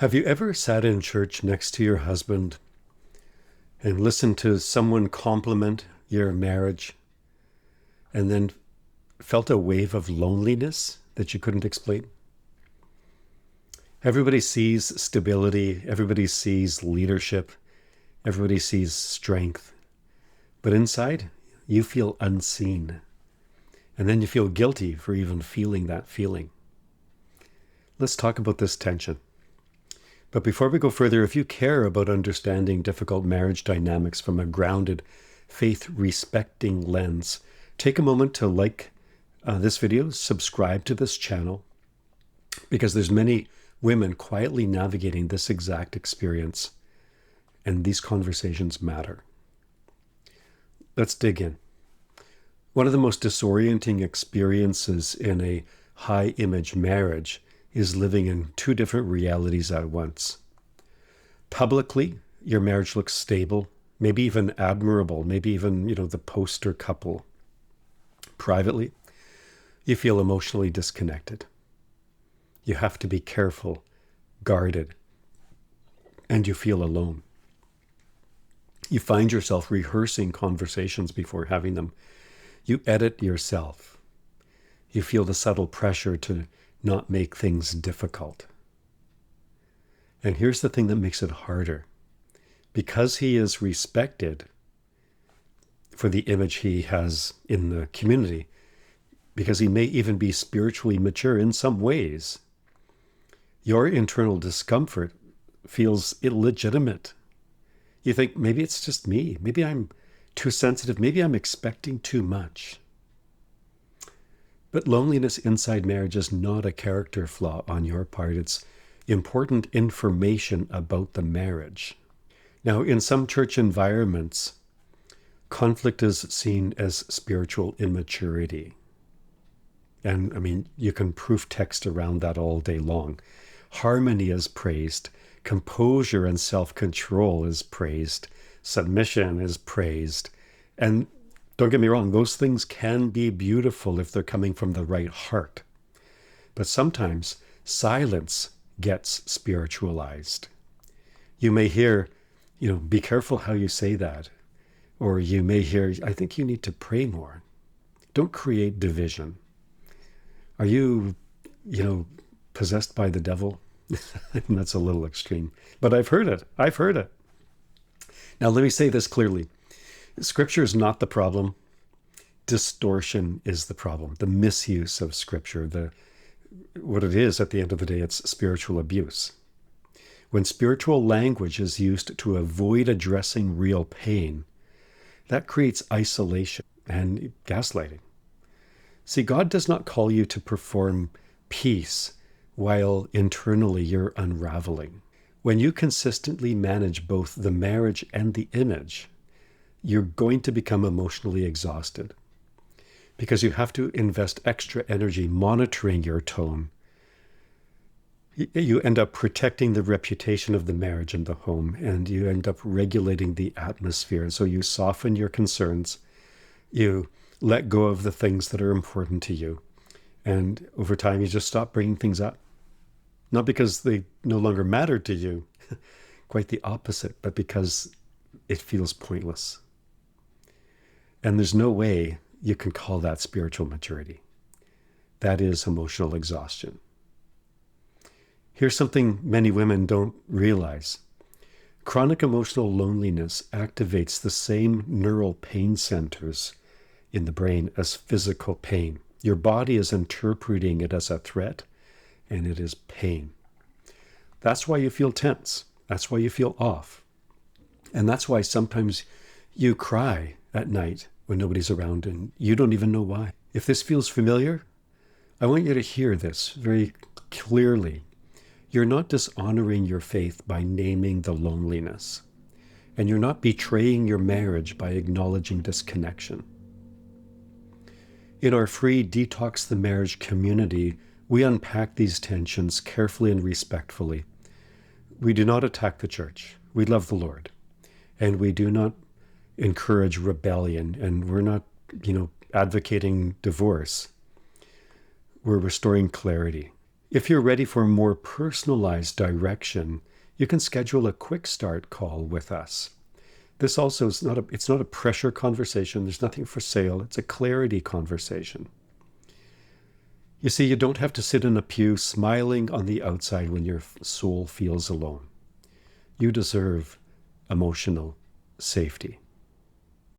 Have you ever sat in church next to your husband and listened to someone compliment your marriage and then felt a wave of loneliness that you couldn't explain? Everybody sees stability, everybody sees leadership, everybody sees strength, but inside you feel unseen. And then you feel guilty for even feeling that feeling. Let's talk about this tension. But before we go further, if you care about understanding difficult marriage dynamics from a grounded, faith-respecting lens, take a moment to like this video, subscribe to this channel, because there's many women quietly navigating this exact experience, and these conversations matter. Let's dig in. One of the most disorienting experiences in a high-image marriage is living in two different realities at once. Publicly, your marriage looks stable, maybe even admirable, maybe even, the poster couple. Privately, you feel emotionally disconnected. You have to be careful, guarded, and you feel alone. You find yourself rehearsing conversations before having them. You edit yourself. You feel the subtle pressure to not make things difficult. And here's the thing that makes it harder. Because he is respected for the image he has in the community, because he may even be spiritually mature in some ways, your internal discomfort feels illegitimate. You think, maybe it's just me. Maybe I'm too sensitive. Maybe I'm expecting too much. But loneliness inside marriage is not a character flaw on your part. It's important information about the marriage. Now, in some church environments, conflict is seen as spiritual immaturity. And you can proof text around that all day long. Harmony is praised. Composure and self-control is praised. Submission is praised. And don't get me wrong, those things can be beautiful if they're coming from the right heart. But sometimes silence gets spiritualized. You may hear, be careful how you say that. Or you may hear, I think you need to pray more. Don't create division. Are you, possessed by the devil? That's a little extreme. But I've heard it. Now, let me say this clearly. Scripture is not the problem. Distortion is the problem. The misuse of Scripture. What it is, at the end of the day, it's spiritual abuse. When spiritual language is used to avoid addressing real pain, that creates isolation and gaslighting. See, God does not call you to perform peace while internally you're unraveling. When you consistently manage both the marriage and the image, you're going to become emotionally exhausted because you have to invest extra energy monitoring your tone. You end up protecting the reputation of the marriage and the home, and you end up regulating the atmosphere. So you soften your concerns, you let go of the things that are important to you, and over time you just stop bringing things up. Not because they no longer matter to you, quite the opposite, but because it feels pointless. And there's no way you can call that spiritual maturity. That is emotional exhaustion. Here's something many women don't realize. Chronic emotional loneliness activates the same neural pain centers in the brain as physical pain. Your body is interpreting it as a threat, and it is pain. That's why you feel tense. That's why you feel off. And that's why sometimes you cry at night when nobody's around and you don't even know why. If this feels familiar, I want you to hear this very clearly. You're not dishonoring your faith by naming the loneliness. And you're not betraying your marriage by acknowledging disconnection. In our free Detox the Marriage community, we unpack these tensions carefully and respectfully. We do not attack the church. We love the Lord. And we do not encourage rebellion. And we're not, advocating divorce. We're restoring clarity. If you're ready for a more personalized direction, you can schedule a quick start call with us. This also is it's not a pressure conversation. There's nothing for sale. It's a clarity conversation. You see, you don't have to sit in a pew smiling on the outside when your soul feels alone. You deserve emotional safety.